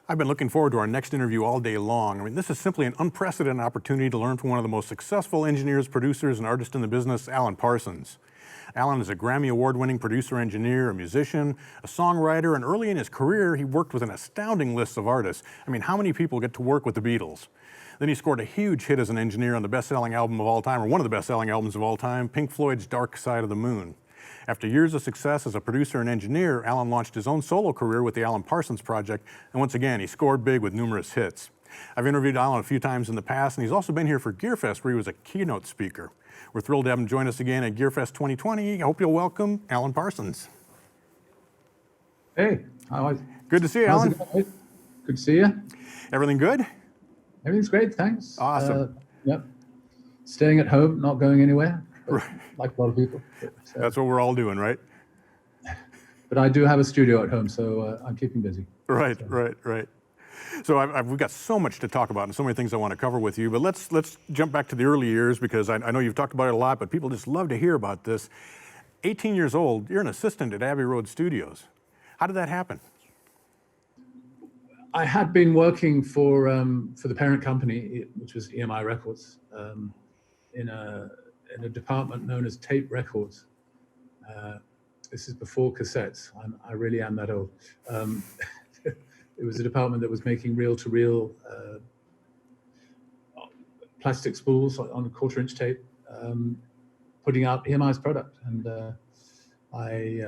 I've been looking forward to our next interview all day long. I mean, this is simply an unprecedented opportunity to learn from one of the most successful engineers, producers, and artists in the business, Alan Parsons. Alan is a Grammy Award-winning producer-engineer, a musician, a songwriter, and early in his career, he worked with an astounding list of artists. I mean, how many people get to work with the Beatles? Then he scored a huge hit as an engineer on the best-selling album of all time, or one of the best-selling albums of all time, Pink Floyd's Dark Side of the Moon. After years of success as a producer and engineer, Alan launched his own solo career with the Alan Parsons Project, and once again, he scored big with numerous hits. I've interviewed Alan a few times in the past, and he's also been here for GearFest, where he was a keynote speaker. We're thrilled to have him join us again at GearFest 2020. I hope you'll welcome Alan Parsons. Hey, how are you? Good to see you, Alan. Good to see you. Everything good? Everything's great, thanks. Awesome. Yep. Staying at home, not going anywhere, like a lot of people. That's what we're all doing, right? But I do have a studio at home, so I'm keeping busy. Right. So we've got so much to talk about and so many things I want to cover with you, but let's jump back to the early years, because I know you've talked about it a lot, but people just love to hear about this. 18 years old, you're an assistant at Abbey Road Studios. How did that happen? I had been working for the parent company, which was EMI Records, in a department known as Tape Records. This is before cassettes. I really am that old. It was a department that was making reel-to-reel plastic spools on a quarter-inch tape, putting out EMI's product. And I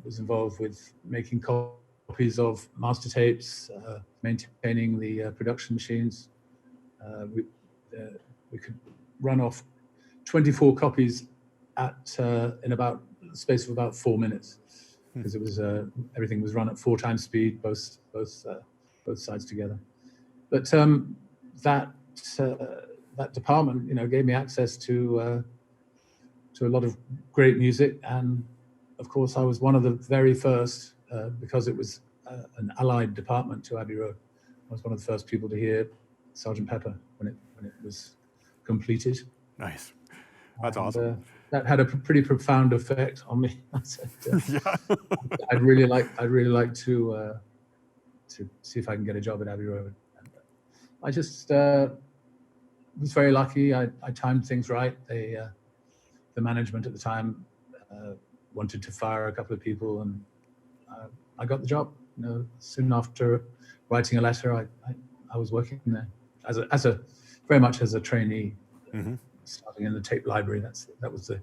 was involved with making copies of master tapes, maintaining the production machines. We could run off 24 copies in about the space of about 4 minutes, because it was everything was run at 4 times speed, both sides together. But that department, gave me access to a lot of great music, and of course I was one of the very first, because it was an allied department to Abbey Road. I was one of the first people to hear Sgt. Pepper when it was completed. Nice. That's awesome. That had a pretty profound effect on me. I said, yeah. I'd really like to see if I can get a job at Abbey Road. And I just was very lucky. I timed things right. The management at the time wanted to fire a couple of people, and I got the job. Soon after writing a letter, I was working there as a very much as a trainee. Mm-hmm. Starting in the tape library. That was the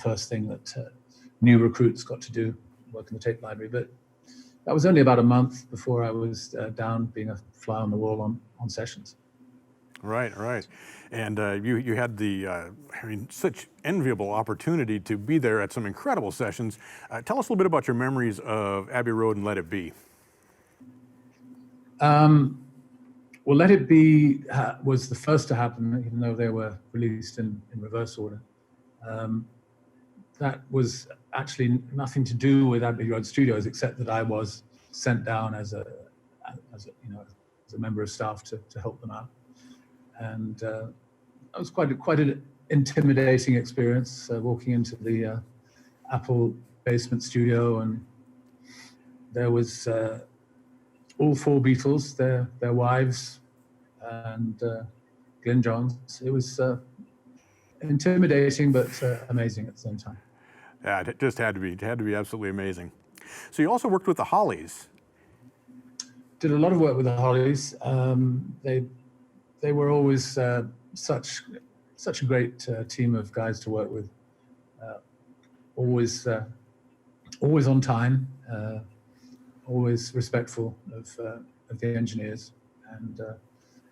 first thing that new recruits got to do, work in the tape library. But that was only about a month before I was down being a fly on the wall on sessions. Right. And you had the such enviable opportunity to be there at some incredible sessions. Tell us a little bit about your memories of Abbey Road and Let It Be. Well, Let It Be was the first to happen, even though they were released in reverse order. That was actually nothing to do with Abbey Road Studios, except that I was sent down as a member of staff to help them out, and that was quite an intimidating experience, walking into the Apple basement studio, and there was all 4 Beatles, their wives, and Glyn Johns. It was intimidating, but amazing at the same time. Yeah, it just had to be. It had to be absolutely amazing. So you also worked with the Hollies. Did a lot of work with the Hollies. They were always such a great team of guys to work with. Always on time. Always respectful of the engineers,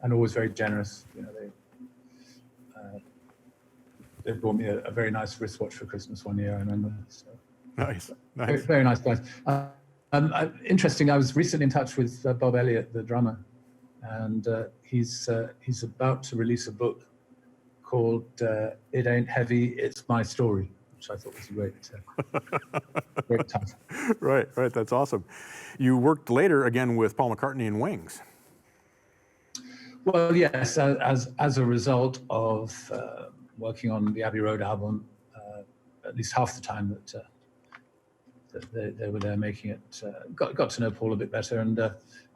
and always very generous. They brought me a very nice wristwatch for Christmas one year, I remember. So, nice. Very, very nice guys. Interesting. I was recently in touch with Bob Elliott, the drummer, and he's about to release a book called "It Ain't Heavy, It's My Story," which I thought was a great title. Right. That's awesome. You worked later again with Paul McCartney and Wings. Well, yes, as a result of working on the Abbey Road album, at least half the time they were there making it. Got to know Paul a bit better, and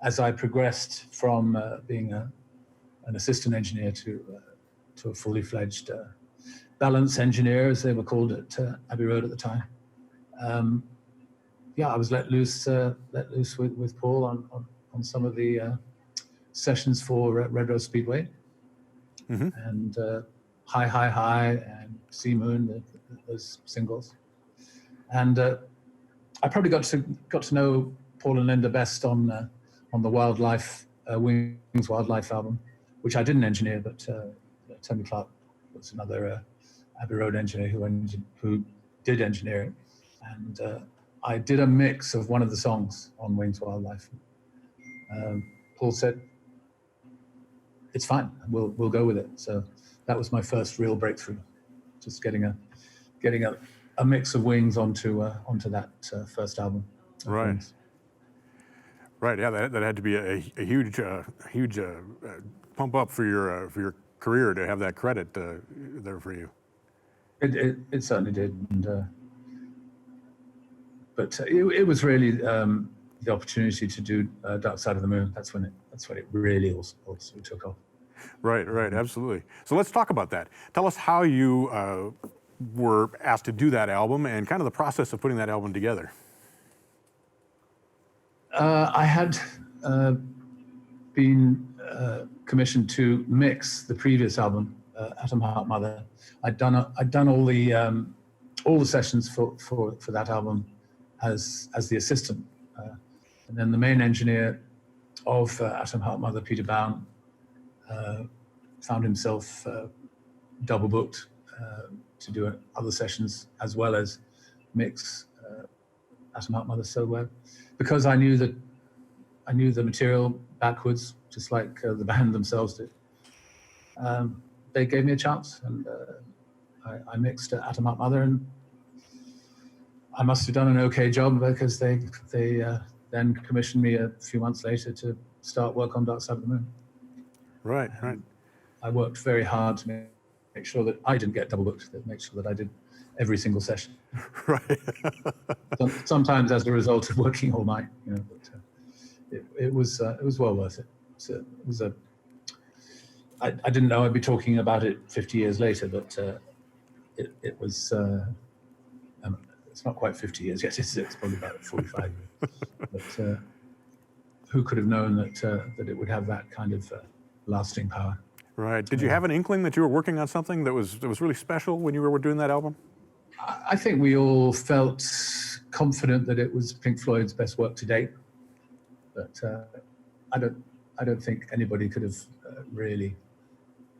as I progressed from being an assistant engineer to a fully fledged balance engineer, as they were called at Abbey Road at the time. I was let loose with Paul on some of the sessions for Red Rose Speedway, and High High High and Sea Moon, those singles, and I probably got to know Paul and Linda best on the Wildlife Wings Wildlife album, which I didn't engineer, but Tony Clark was another Abbey Road engineer who did engineer it, and I did a mix of one of the songs on Wings Wildlife. Paul said, "It's fine. We'll go with it." So that was my first real breakthrough, just getting a mix of Wings onto that first album. Right. Wings. Right. Yeah, that had to be a huge pump up for your career to have that credit there for you. It certainly did, and but it was really the opportunity to do Dark Side of the Moon. That's when it really also took off. Right. Absolutely. So let's talk about that. Tell us how you were asked to do that album and kind of the process of putting that album together. I had been commissioned to mix the previous album, Atom Heart Mother. I'd done all the sessions for that album as the assistant, and then the main engineer of Atom Heart Mother, Peter Bown, found himself double booked to do other sessions as well as mix Atom Heart Mother so well, because I knew the material backwards, just like the band themselves did. They gave me a chance, and I mixed Atom Heart Mother, and I must have done an okay job, because they then commissioned me a few months later to start work on Dark Side of the Moon. Right. I worked very hard to make sure that I didn't get double booked, to make sure that I did every single session. Right. Sometimes as a result of working all night, but it was well worth it. I didn't know I'd be talking about it 50 years later, but it was. It's not quite 50 years yet. It's probably about 45 years. But who could have known that it would have that kind of lasting power? Right. Did you have an inkling that you were working on something that was really special when you were doing that album? I think we all felt confident that it was Pink Floyd's best work to date, but I don't think anybody could have really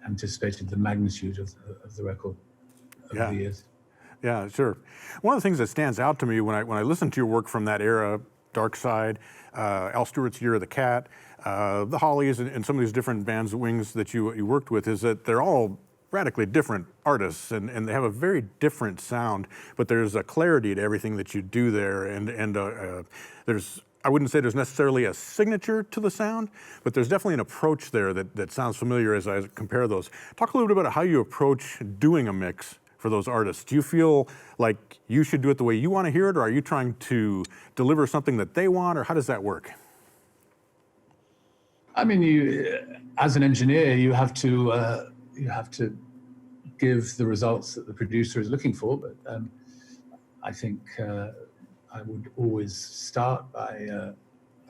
anticipated the magnitude of the record over the years. Yeah, sure. One of the things that stands out to me when I listen to your work from that era, Dark Side, Al Stewart's Year of the Cat, the Hollies, and some of these different bands, Wings, that you worked with, is that they're all radically different artists, and they have a very different sound, but there's a clarity to everything that you do there, and I wouldn't say there's necessarily a signature to the sound, but there's definitely an approach there that sounds familiar as I compare those. Talk a little bit about how you approach doing a mix for those artists. Do you feel like you should do it the way you want to hear it, or are you trying to deliver something that they want, or how does that work? I mean, as an engineer, you have to give the results that the producer is looking for, but I think I would always start by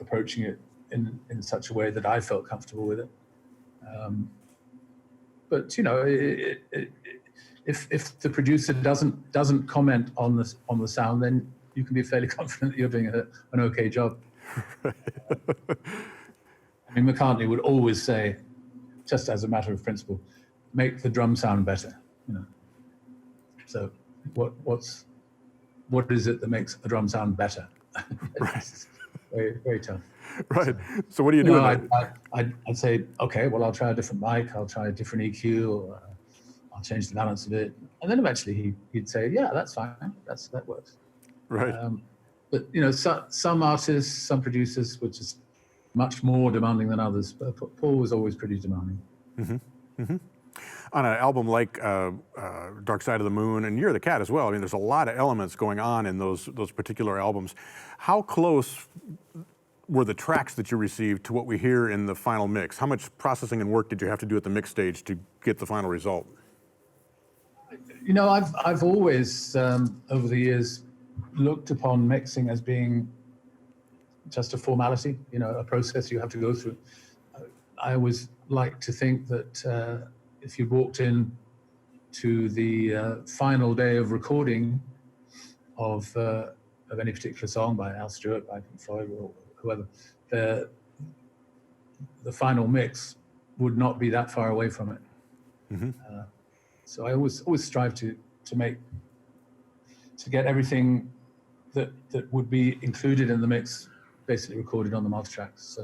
approaching it in such a way that I felt comfortable with it. But if the producer doesn't comment on the sound, then you can be fairly confident that you're doing an okay job. I mean, Mccartney would always say, just as a matter of principle, make the drum sound better. So what is it that makes a drum sound better? Right. Very, very tough. Right. So what do you do? I'd say, okay, well, I'll try a different mic, I'll try a different EQ, or I'll change the balance a bit. And then eventually he'd say, yeah, that's fine. That works. Right. But some artists, some producers were just much more demanding than others. But Paul was always pretty demanding. Mm-hmm. Mm-hmm. On an album like Dark Side of the Moon and Year of the Cat as well, I mean, there's a lot of elements going on in those particular albums. How close were the tracks that you received to what we hear in the final mix? How much processing and work did you have to do at the mix stage to get the final result? You know, I've always over the years looked upon mixing as being just a formality, you know, a process you have to go through. I always like to think that if you walked in to the final day of recording of any particular song by Al Stewart, by Pink Floyd, or whoever, the final mix would not be that far away from it. Mm-hmm. So I always strive to get everything that would be included in the mix basically recorded on the master tracks.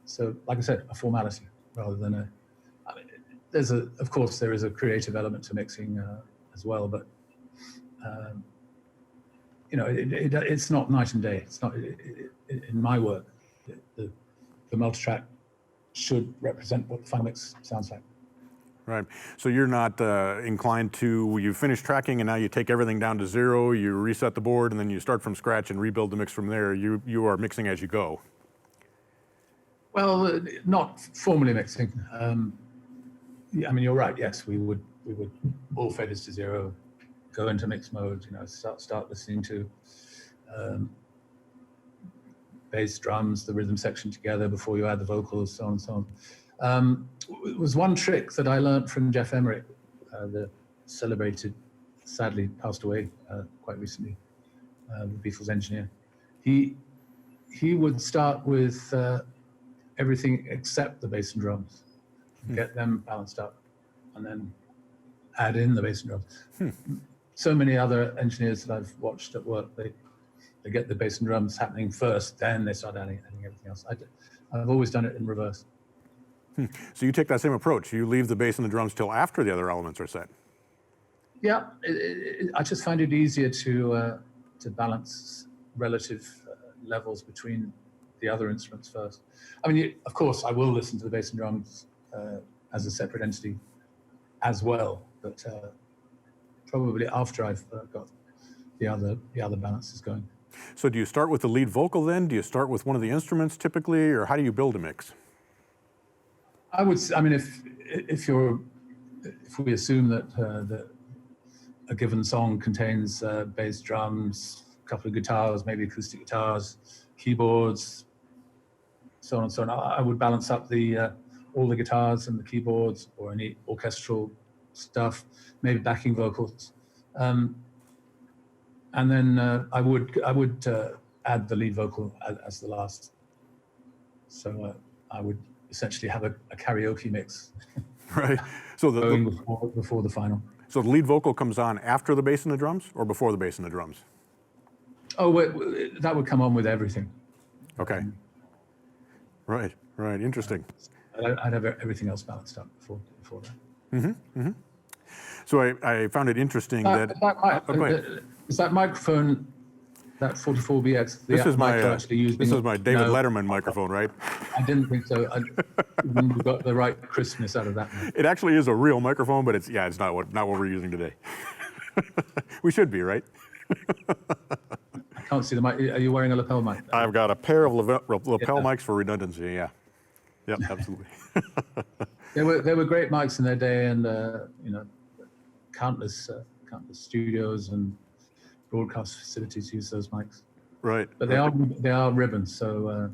So like I said, a formality rather than a. I mean, of course there is a creative element to mixing as well, but you know, it's not night and day. It's not in my work. The multi-track should represent what the final mix sounds like. Right. So you're not inclined to, you finish tracking and now you take everything down to zero, you reset the board, and then you start from scratch and rebuild the mix from there. You are mixing as you go. Well, not formally mixing. Yeah, I mean, you're right. Yes, we would all faders to zero, go into mix mode. You know, start listening to bass, drums, the rhythm section together before you add the vocals, so on and so on. It was one trick that I learned from Jeff Emerick, the celebrated, sadly passed away quite recently, the Beatles engineer. He would start with everything except the bass and drums, get them balanced up, and then add in the bass and drums. So many other engineers that I've watched at work, they get the bass and drums happening first, then they start adding everything else. I've always done it in reverse. So you take that same approach. You leave the bass and the drums till after the other elements are set. Yeah, I just find it easier to balance relative levels between the other instruments first. I mean, of course, I will listen to the bass and drums as a separate entity as well, but probably after I've got the other balances going. So do you start with the lead vocal then? Do you start with one of the instruments typically, or how do you build a mix? I mean, if we assume that a given song contains bass, drums, a couple of guitars, maybe acoustic guitars, keyboards, so on and so on, I would balance up all the guitars and the keyboards or any orchestral stuff, maybe backing vocals, and then I would add the lead vocal as the last. So I would essentially have a karaoke mix. Right. So going before the final. So the lead vocal comes on after the bass and the drums, or before the bass and the drums? Oh, that would come on with everything. Okay. Right. Interesting. I'd have everything else balanced up before that. Mm-hmm. Mm-hmm. So I found it interesting that is that microphone, that 44BX? This is my David Letterman microphone, right? I didn't think so. We got the right crispness out of that. It actually is a real microphone, but it's not what we're using today. We should be, right? I can't see the mic. Are you wearing a lapel mic? I've got a pair of lapel mics for redundancy. Yeah. Yep, absolutely. They were great mics in their day, and you know, countless studios and broadcast facilities use those mics. Right. But they are ribbons, so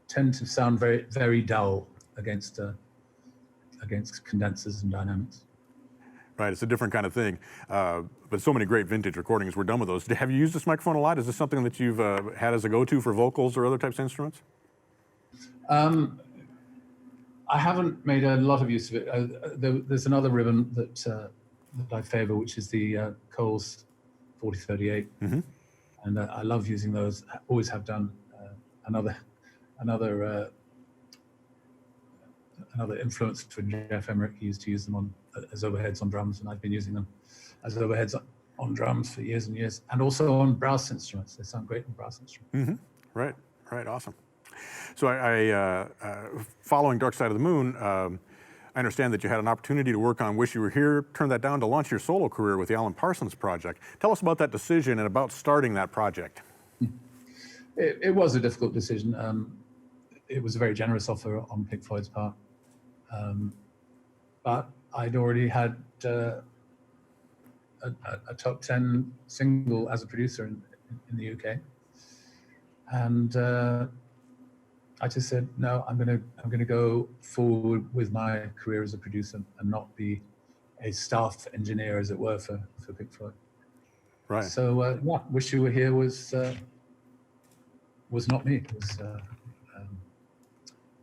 tend to sound very, very dull against condensers and dynamics. Right, it's a different kind of thing. But so many great vintage recordings were done with those. Have you used this microphone a lot? Is this something that you've had as a go-to for vocals or other types of instruments? I haven't made a lot of use of it. There's another ribbon that I favor, which is the Coles 4038, and I love using those. I always have done. Another influence for Jeff Emerick. He used to use them as overheads on drums, and I've been using them as overheads on drums for years and years, and also on brass instruments. They sound great on brass instruments. Right, awesome. So I following Dark Side of the Moon, I understand that you had an opportunity to work on Wish You Were Here, turned that down to launch your solo career with the Alan Parsons Project. Tell us about that decision and about starting that project. It was a difficult decision. It was a very generous offer on Pink Floyd's part. But I'd already had a top 10 single as a producer in the UK. And I just said, no, I'm gonna go forward with my career as a producer and not be a staff engineer, as it were, for Pink Floyd. Right. So yeah, Wish You Were Here was not me. It was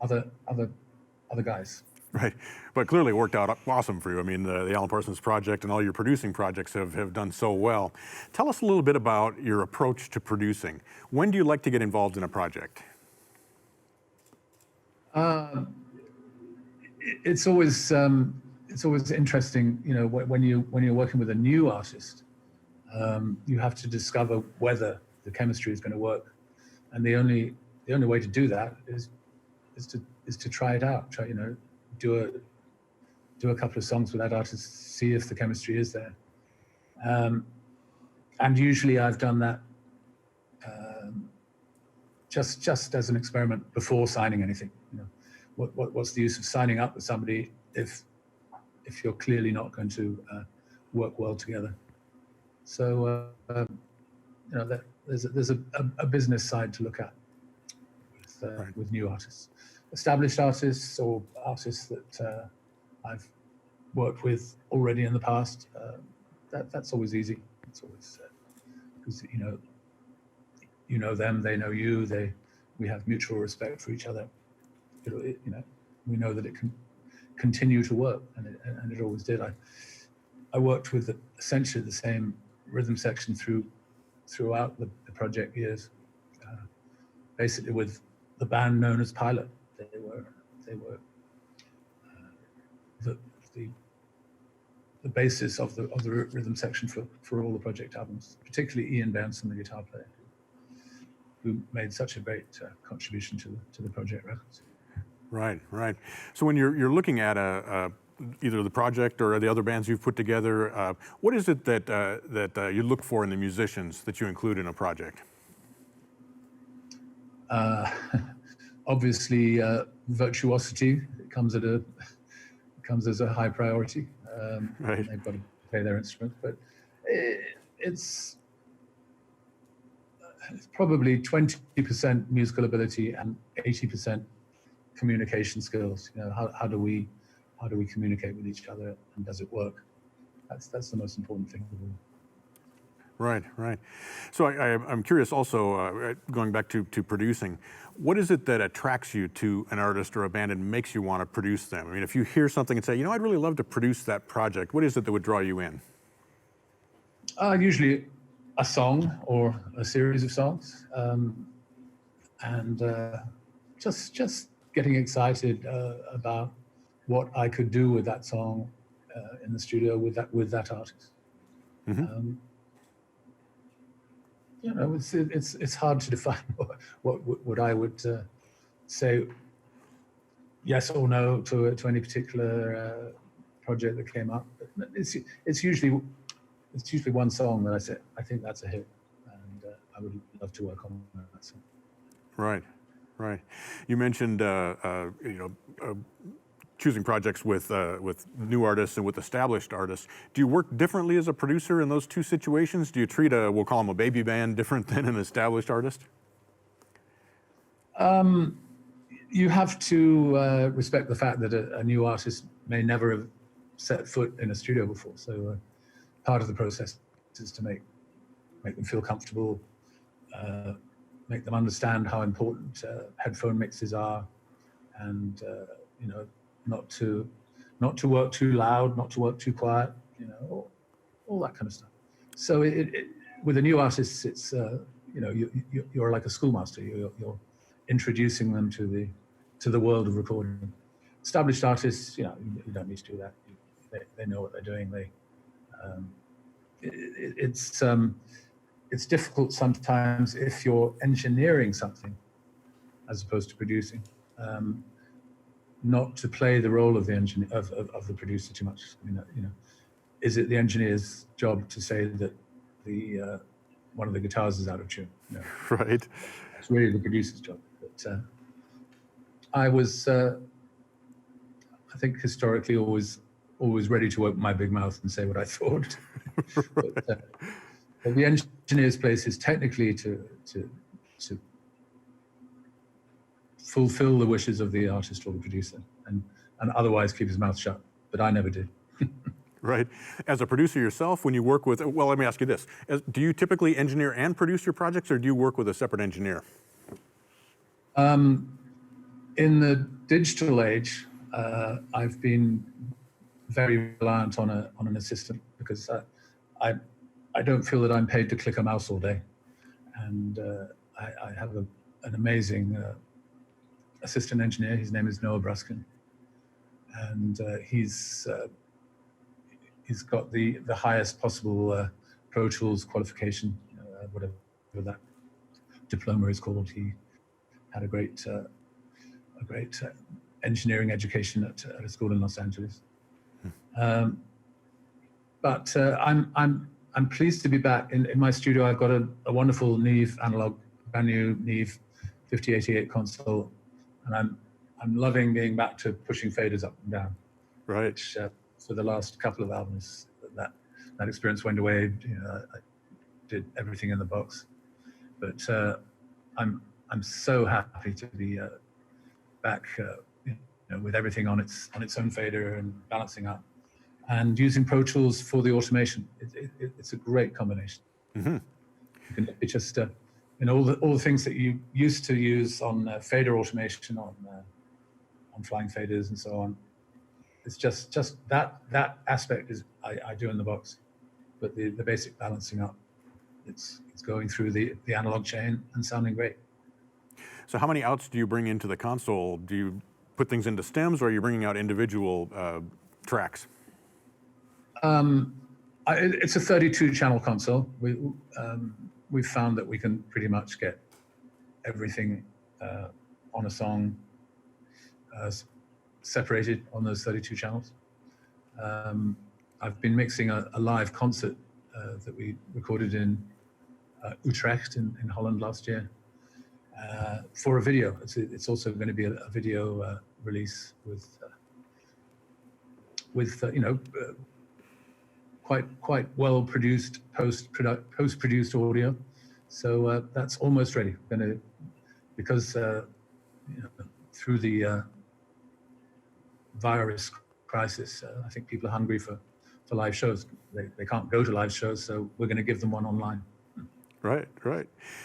other guys. Right, but clearly it worked out awesome for you. I mean, the Alan Parsons Project and all your producing projects have done so well. Tell us a little bit about your approach to producing. When do you like to get involved in a project? It's always interesting, you know, when you're working with a new artist, you have to discover whether the chemistry is going to work, and the only way to do that is to try it out. Try, you know, do a couple of songs with that artist, see if the chemistry is there. And usually I've done that just as an experiment before signing anything. You know, what's the use of signing up with somebody if you're clearly not going to work well together? So you know, there's a business side to look at with new artists. Established artists or artists that I've worked with already in the past, that's always easy. It's always because you know them, they know you. We have mutual respect for each other. You know, we know that it can continue to work, and it always did. I worked with essentially the same rhythm section throughout the project years, basically with the band known as Pilot. They were the basis of the rhythm section for all the project albums, particularly Ian Benson, the guitar player, who made such a great contribution to the project records. Right, right. So when you're looking at either the project or the other bands you've put together, what is it that you look for in the musicians that you include in a project? Obviously, virtuosity comes as a high priority. Right. They've got to play their instrument, but it's probably 20% musical ability and 80% communication skills. You know, how do we communicate with each other, and does it work? That's the most important thing of all. Right, right. So I'm curious also, going back to producing, what is it that attracts you to an artist or a band and makes you want to produce them? I mean, if you hear something and say, you know, I'd really love to produce that project, what is it that would draw you in? Usually a song or a series of songs, and just getting excited about what I could do with that song in the studio with that artist. Mm-hmm. You know, it's hard to define what I would say yes or no to any particular project that came up. But it's usually one song that I say I think that's a hit, and I would love to work on that song. Right, right. You mentioned choosing projects with new artists and with established artists. Do you work differently as a producer in those two situations? Do you treat we'll call them a baby band, different than an established artist? You have to respect the fact that a new artist may never have set foot in a studio before. So part of the process is to make them feel comfortable, make them understand how important headphone mixes are, and you know, not to work too loud, not to work too quiet, you know, all that kind of stuff. So with a new artist, it's you know, you're like a schoolmaster. You're introducing them to the world of recording. Established artists, you know, you don't need to do that. They know what they're doing. It's difficult sometimes if you're engineering something as opposed to producing. not to play the role of the engineer of the producer too much. I mean, is it the engineer's job to say that the one of the guitars is out of tune? No, Right. it's really the producer's job. But I was, I think, historically always ready to open my big mouth and say what I thought. Right. But the engineer's place is technically to fulfill the wishes of the artist or the producer, and otherwise keep his mouth shut. But I never did. Right. As a producer yourself, when you work with, well, let me ask you this. Do you typically engineer and produce your projects, or do you work with a separate engineer? In the digital age, I've been very reliant on an assistant, because I don't feel that I'm paid to click a mouse all day. And I have an amazing assistant engineer. His name is Noah Bruskin. And he's got the highest possible Pro Tools qualification, whatever that diploma is called. He had a great engineering education at a school in Los Angeles. But I'm pleased to be back in my studio. I've got a wonderful Neve analog, brand new Neve 5088 console, and I'm loving being back to pushing faders up and down. Right. Which for the last couple of albums, that experience went away. I did everything in the box, but I'm so happy to be back, with everything on its own fader and balancing up, and using Pro Tools for the automation. It's a great combination. Mm-hmm. It's just all the things that you used to use on fader automation, on flying faders and so on. It's just that aspect is I do in the box, but the basic balancing up, it's going through the analog chain and sounding great. So how many outs do you bring into the console? Do you put things into stems, or are you bringing out individual tracks? It's a 32-channel console. We've found that we can pretty much get everything on a song separated on those 32 channels. I've been mixing a live concert that we recorded in Utrecht in Holland last year for a video. It's also going to be a video release with quite well produced post-produced audio. So that's almost ready. Because through the virus crisis, I think people are hungry for live shows. They can't go to live shows, so we're going to give them one online. Right.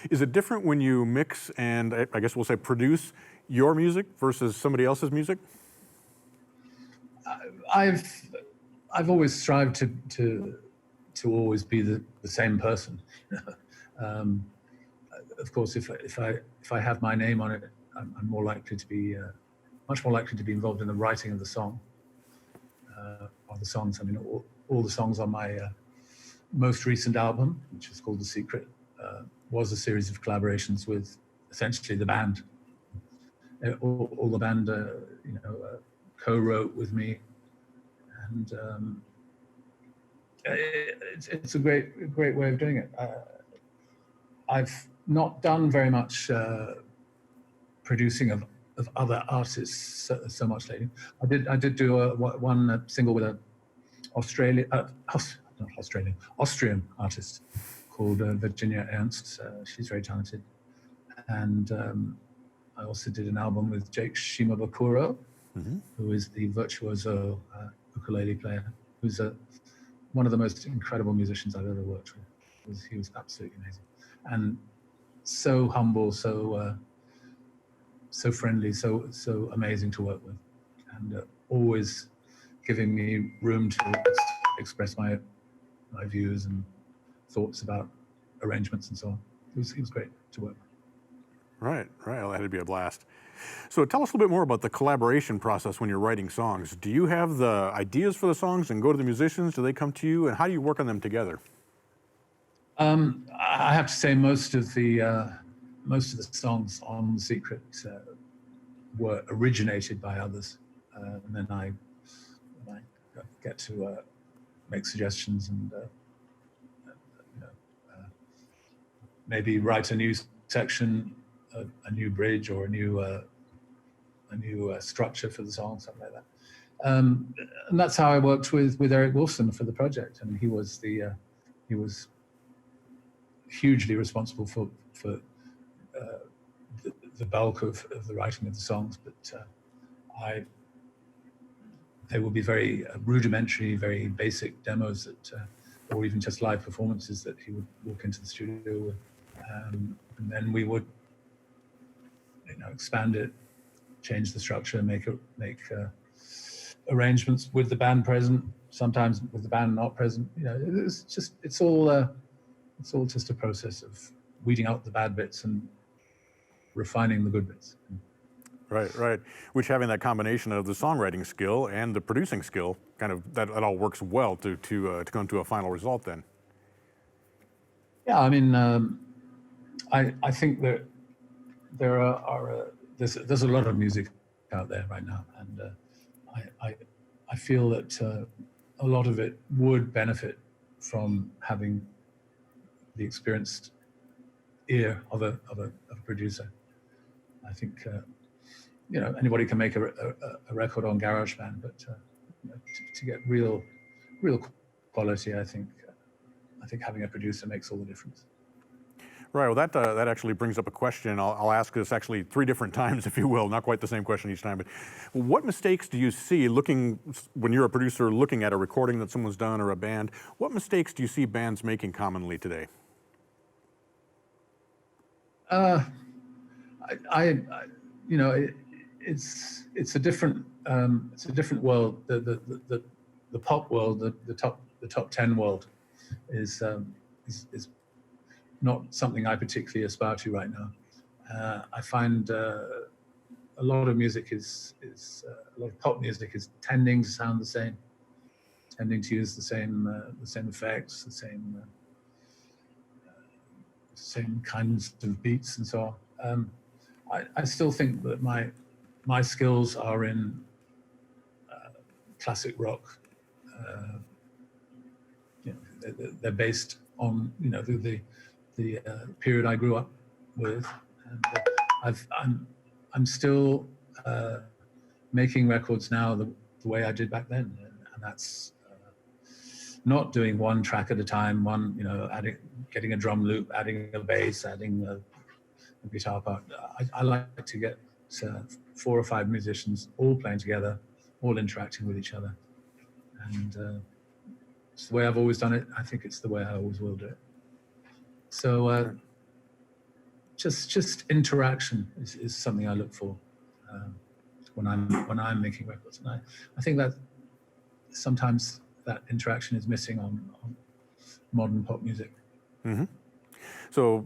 Is it different when you mix and, I guess we'll say, produce your music versus somebody else's music? I've always strived to always be the same person. Of course, if I have my name on it, I'm more likely to be much more likely to be involved in the writing of the song, or the songs. I mean, all the songs on my most recent album, which is called The Secret, was a series of collaborations with essentially the band. All the band, co-wrote with me, and it's a great way of doing it. I've not done very much producing of other artists so much lately. I did do one single with a Austrian artist called Virginia Ernst. She's very talented. And I also did an album with Jake Shimabukuro, mm-hmm. who is the virtuoso ukulele player, who's one of the most incredible musicians I've ever worked with. He was absolutely amazing. And so humble, so friendly, so amazing to work with, and always giving me room to express my views and thoughts about arrangements and so on. It was great to work with. Right. Well, that had to be a blast. So tell us a little bit more about the collaboration process when you're writing songs. Do you have the ideas for the songs and go to the musicians? Do they come to you? And how do you work on them together? I have to say most of the songs on The Secret were originated by others. and then I get to make suggestions and maybe write a new section, a new bridge, or a new structure for the song, something like that. And that's how I worked with Eric Woolfson for the project. I mean, he was hugely responsible for the bulk of the writing of the songs, but they will be very rudimentary, very basic demos that, or even just live performances that he would walk into the studio with, and then we would, expand it, change the structure, make arrangements with the band present, sometimes with the band not present. It's all just a process of weeding out the bad bits and refining the good bits. Right. Which, having that combination of the songwriting skill and the producing skill, kind of that all works well to come to a final result. Then. Yeah, I mean, I think that there's a lot of music out there right now, and I feel that a lot of it would benefit from having the experienced ear of a producer. I think anybody can make a record on GarageBand, but to get real quality, I think having a producer makes all the difference. Right. Well, that actually brings up a question. I'll ask this actually 3 different times, if you will. Not quite the same question each time, but what mistakes do you see when you're a producer looking at a recording that someone's done or a band? What mistakes do you see bands making commonly today? It's a different world. The pop world, the top 10 world, is not something I particularly aspire to right now. I find a lot of music a lot of pop music is tending to sound the same, tending to use the same effects, the same kinds of beats and so on. I still think that my skills are in classic rock. They're based on the period I grew up with, and I'm still making records now the way I did back then, and that's not doing one track at a time, getting a drum loop, adding a bass, adding a guitar part. I like to get 4 or 5 musicians all playing together, all interacting with each other, and it's the way I've always done it. I think it's the way I always will do it. So just interaction is something I look for when I'm making records, and I think that sometimes that interaction is missing on modern pop music. Mm-hmm. So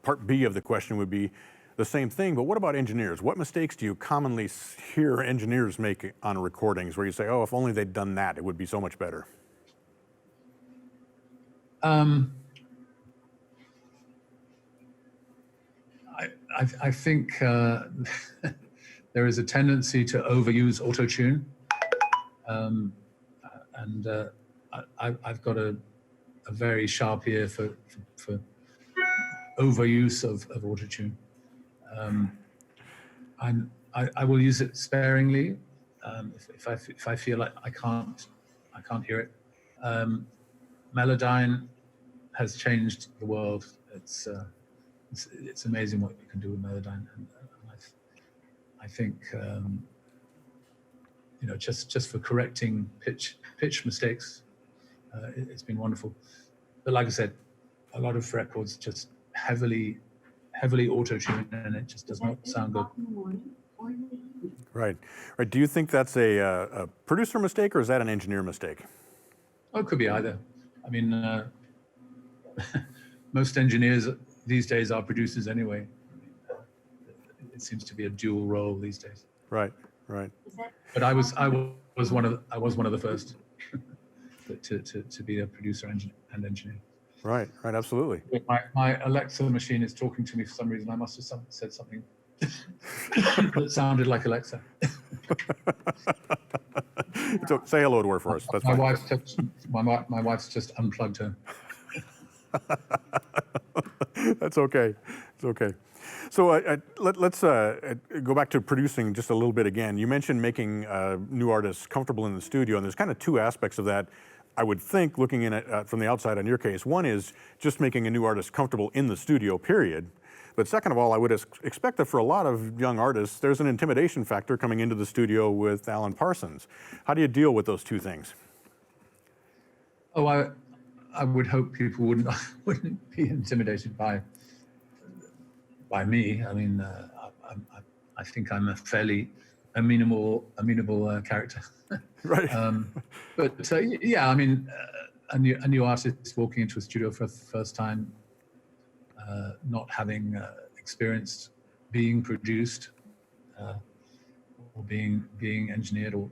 part B of the question would be the same thing, but what about engineers? What mistakes do you commonly hear engineers make on recordings where you say, oh, if only they'd done that, it would be so much better? I think there is a tendency to overuse auto-tune, and I've got a very sharp ear for overuse of auto-tune. I will use it sparingly if I feel like I can't hear it. Melodyne has changed the world. It's amazing what you can do with Melodyne, and I think just for correcting pitch mistakes, it's been wonderful. But like I said, a lot of records just heavily auto-tuned, and it just does not sound good. Right. Do you think that's a producer mistake, or is that an engineer mistake? Oh, it could be either. I mean, most engineers these days are producers anyway. It seems to be a dual role these days. Right. But I was one of the first to be a producer and engineer. Right, absolutely. My Alexa machine is talking to me for some reason. I must have said something that sounded like Alexa. So say hello to her for us. That's My fine. wife's just unplugged her. That's okay. It's okay. So let's go back to producing just a little bit again. You mentioned making new artists comfortable in the studio, and there's kind of two aspects of that. I would think, looking in it from the outside on your case, one is just making a new artist comfortable in the studio, period. But second of all, I would expect that for a lot of young artists, there's an intimidation factor coming into the studio with Alan Parsons. How do you deal with those two things? Oh, I would hope people wouldn't be intimidated by me. I mean, I think I'm a fairly amenable character. Right. But yeah, I mean, a new artist walking into a studio for the first time, not having experienced being produced or being engineered, or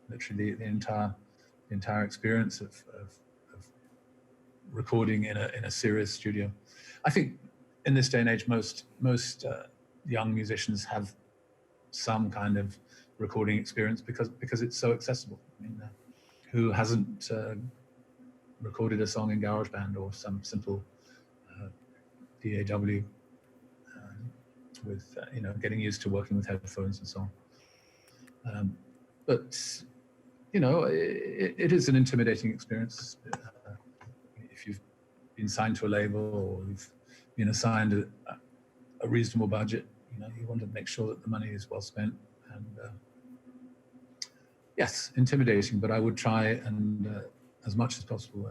literally the entire experience of recording in a serious studio. I think in this day and age, most young musicians have some kind of recording experience because it's so accessible. I mean, who hasn't recorded a song in GarageBand or some simple DAW with getting used to working with headphones and so on. But it is an intimidating experience if you've been signed to a label or you've been assigned a reasonable budget. You want to make sure that the money is well spent. And yes, intimidating, but I would try and, as much as possible,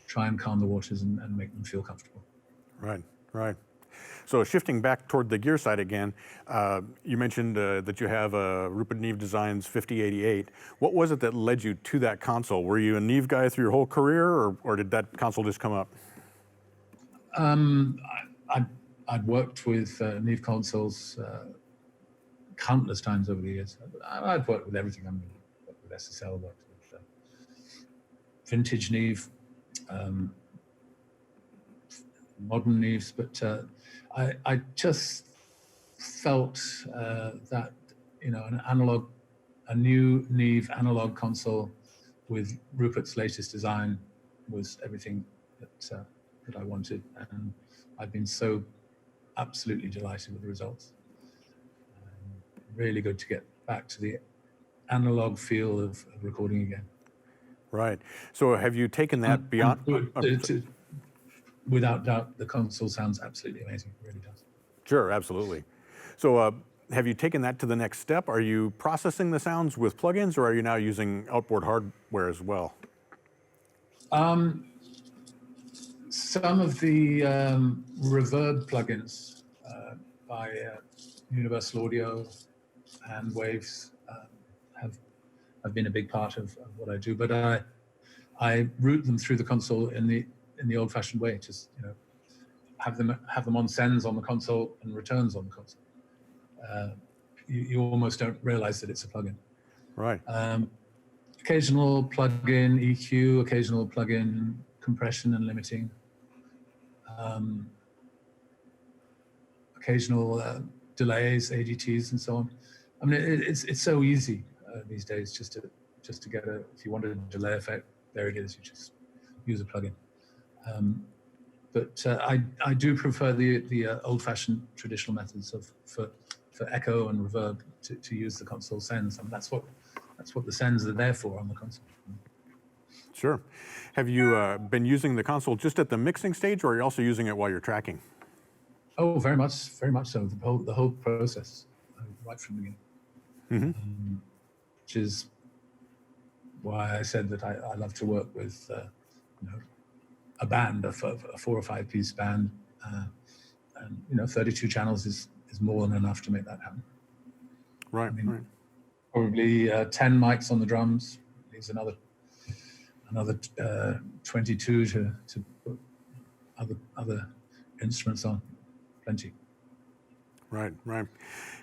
try and calm the waters and make them feel comfortable. Right, right. So shifting back toward the gear side again, you mentioned that you have a Rupert Neve Designs 5088. What was it that led you to that console? Were you a Neve guy through your whole career, or did that console just come up? I'd worked with Neve consoles countless times over the years. I've worked with everything. I've worked with SSL, worked with vintage Neve, modern Neves, but I just felt that a new Neve analog console with Rupert's latest design was everything that I wanted, and I've been so absolutely delighted with the results. Really good to get back to the analog feel of recording again. Right. So have you taken that beyond? Without doubt, the console sounds absolutely amazing. It really does. Sure, absolutely. So have you taken that to the next step? Are you processing the sounds with plugins, or are you now using outboard hardware as well? Some of the reverb plugins by Universal Audio and Waves have been a big part of what I do, but I route them through the console in the old-fashioned way. Just have them on sends on the console and returns on the console. You almost don't realize that it's a plugin. Right. Occasional plug-in EQ, occasional plug-in compression and limiting. Occasional delays, ADTs, and so on. I mean, it's so easy these days just to get if you want a delay effect, there it is. You just use a plugin. But I do prefer the old-fashioned traditional methods for echo and reverb to use the console sends. I mean, that's what the sends are there for on the console. Sure. Have you been using the console just at the mixing stage, or are you also using it while you're tracking? Oh, very much so. The whole process, right from the beginning. Mm-hmm. Which is why I said that I love to work with a band, a 4 or 5 piece band, and 32 channels is more than enough to make that happen. Right. I mean, right. Probably 10 mics on the drums. Leaves another 22 to put other instruments on. Plenty. Right, right.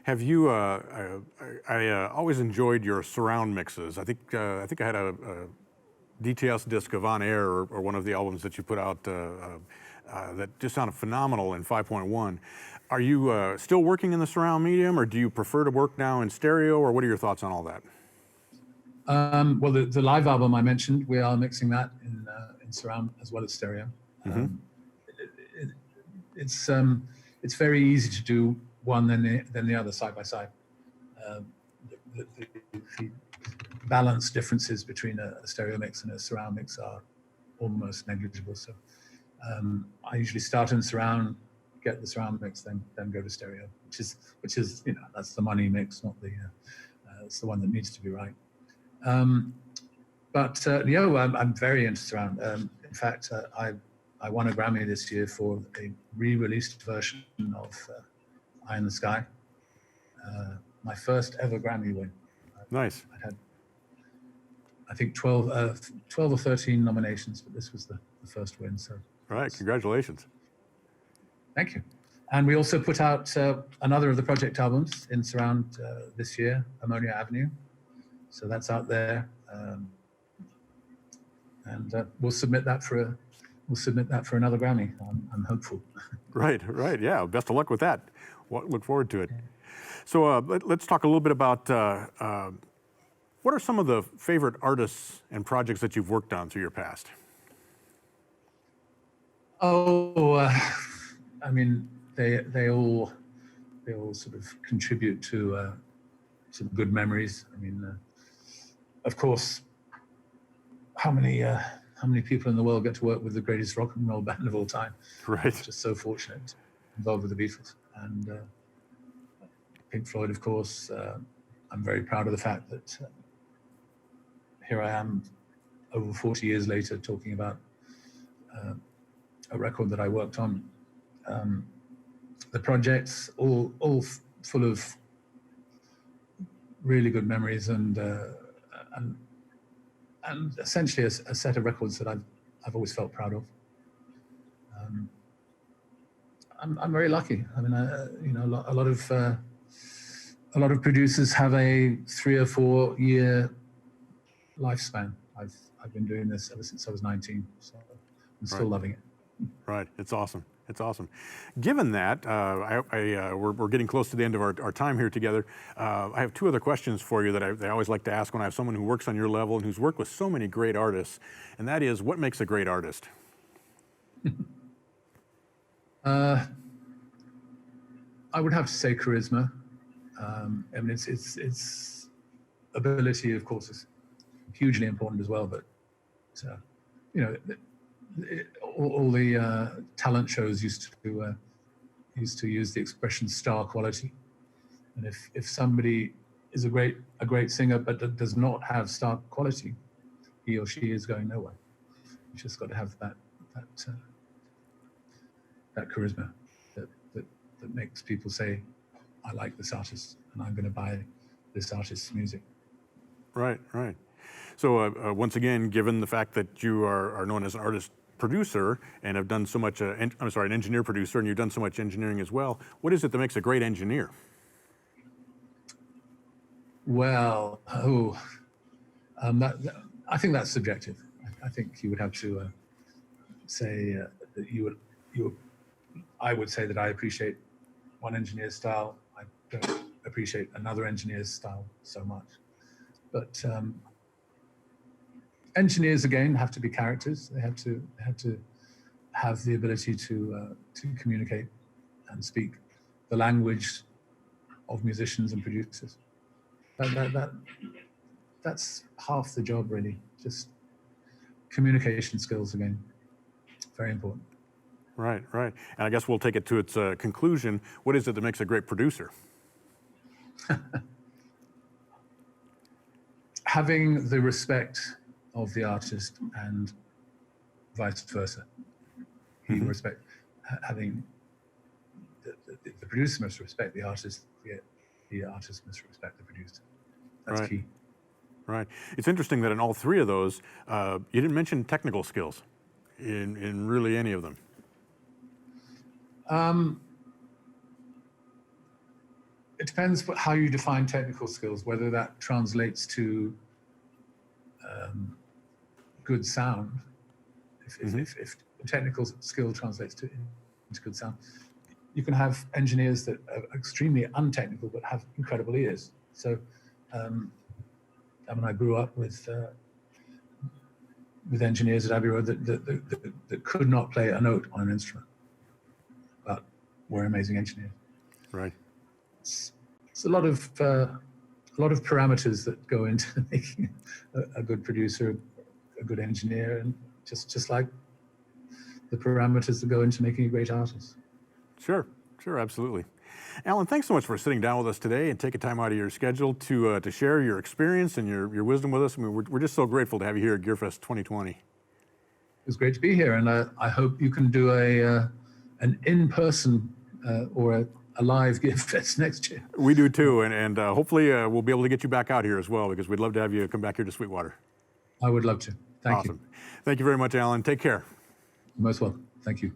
Have you? I always enjoyed your surround mixes. I think I had a DTS disc of On Air, or one of the albums that you put out that just sounded phenomenal in 5.1. Are you still working in the surround medium, or do you prefer to work now in stereo, or what are your thoughts on all that? Well, the live album I mentioned, we are mixing that in surround as well as stereo. It, it's very easy to do one than the other side by side. The balance differences between a stereo mix and a surround mix are almost negligible. So I usually start in surround, get the surround mix, then go to stereo, which is that's the money mix, not the it's the one that needs to be right. I'm very into surround. In fact, I won a Grammy this year for a re-released version of Eye in the Sky. My first ever Grammy win. Nice. I had, I think, 12 or 13 nominations, but this was the first win. So, Right, congratulations. Thank you. And we also put out another of the project albums in surround this year, Ammonia Avenue. So that's out there, and we'll submit that for another Grammy. I'm hopeful. Right, yeah. Best of luck with that. Look forward to it. So let's talk a little bit about what are some of the favorite artists and projects that you've worked on through your past? I mean, they all sort of contribute to some good memories. I mean, of course, how many people in the world get to work with the greatest rock and roll band of all time? Right. I'm just so fortunate to be involved with the Beatles and Pink Floyd, of course. I'm very proud of the fact that here I am over 40 years later talking about a record that I worked on. The projects all full of really good memories and essentially a set of records that I've always felt proud of. I'm very lucky. I mean, a lot of producers have a 3 or 4 year lifespan. I've been doing this ever since I was 19, so I'm still loving it. Right, it's awesome. It's awesome. Given that, we're getting close to the end of our time here together. I have 2 other questions for you that I always like to ask when I have someone who works on your level and who's worked with so many great artists, and that is, what makes a great artist? I would have to say charisma. I mean, it's ability, of course, is hugely important as well. But all the talent shows used to use the expression star quality. And if somebody is a great singer but does not have star quality, he or she is going nowhere. You just got to have that charisma that makes people say, I like this artist and I'm going to buy this artist's music. Right. So once again, given the fact that you are known as an artist producer and have done so much, an engineer producer, and you've done so much engineering as well, what is it that makes a great engineer? Well, I think that's subjective. I think you would have to say that I would say that I appreciate one engineer's style. I don't appreciate another engineer's style so much. But engineers, again, have to be characters. They have to have the ability to communicate and speak the language of musicians and producers. That's half the job, really. Just communication skills, again, very important. Right. And I guess we'll take it to its conclusion. What is it that makes a great producer? Having the respect of the artist and vice versa. He respect having the producer must respect the artist. The artist must respect the producer. That's key. Right. It's interesting that in all 3 of those, you didn't mention technical skills in really any of them. It depends how you define technical skills, whether that translates to good sound. If technical skill translates into good sound, you can have engineers that are extremely untechnical but have incredible ears. So, I mean, I grew up with engineers at Abbey Road that could not play a note on an instrument, but were amazing engineers. Right. It's a lot of parameters that go into making a good producer, a good engineer, and just like the parameters that go into making a great artist. Sure, absolutely. Alan, thanks so much for sitting down with us today and taking time out of your schedule to share your experience and your wisdom with us. I mean, we're just so grateful to have you here at GearFest 2020. It was great to be here, and I hope you can do an in-person or a live GearFest next year. We do too, and hopefully we'll be able to get you back out here as well, because we'd love to have you come back here to Sweetwater. I would love to. Thank you. Thank you very much, Alan. Take care. You're most welcome. Thank you.